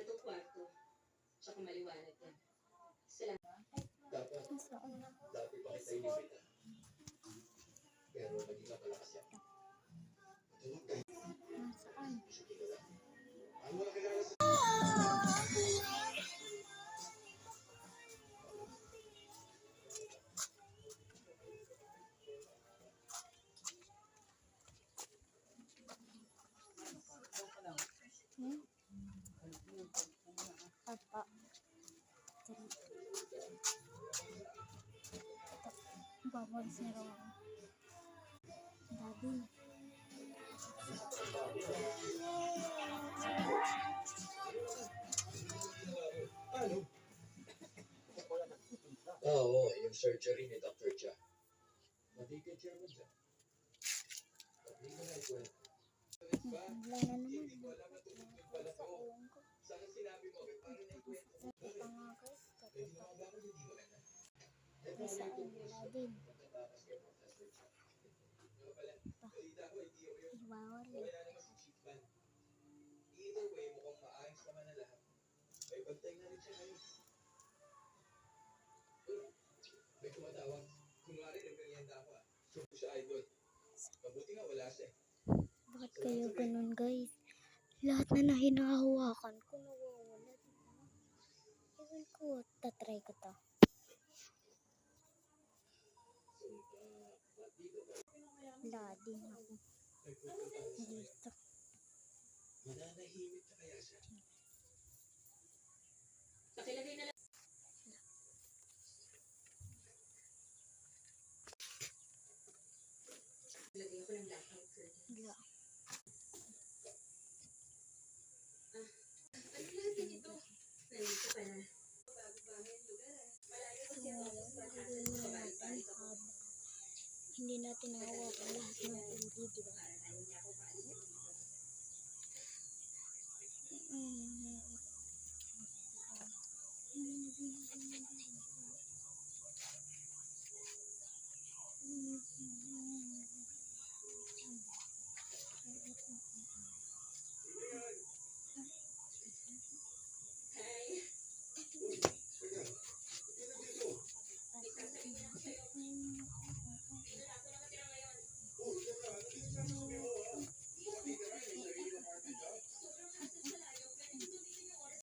tong kwarto. Tsaka maliwanag yan. Salamat. Dapat, dati pa kita inimita. Pero naging napalakas yan. Tulog tayo. Nasaan? Sige ka lang. Ano na kilala sa... Papa. Bawal si Ron. Daddy. Ano? Oo, yung surgery ni Dr. Cha. Matigil chairman siya. Hindi ko na ikwento. Wala na naman. Sa ewan ko. Saan sinabi mo? Paano na ikwento? Ito pa nga guys. Pwede mo ba ako hindi maganda? Sa wala din. Pagkatapos kay Professor Cha. Ano pala? Balita ko, hindi ako yun. Bawal Wala eh. naman si Chief Van. Either way, mukhang maayos naman na lahat. May bantay na rin siya ngayon. May tumatawag. Kunwari, nagkanyanda ako ah. So, siya idol. Mabuti nga wala siya eh. Bakit kayo ganun guys? Lahat na hinahawakan ko nawawala. Ewan ko. Tatry ko to. Wala din ako. Dito. Mananahimik na kaya siya? Pakilagay na lang. Lagay ako ng lockout curtain. Wala. Ano natin ito? Nandito ka na. Bago-bago yung lugar ah. Malayo kasi ang office pa natin sa kabalik-balik ako. Hindi natin nahawakan lahat ng uri, di ba? Para tayo niya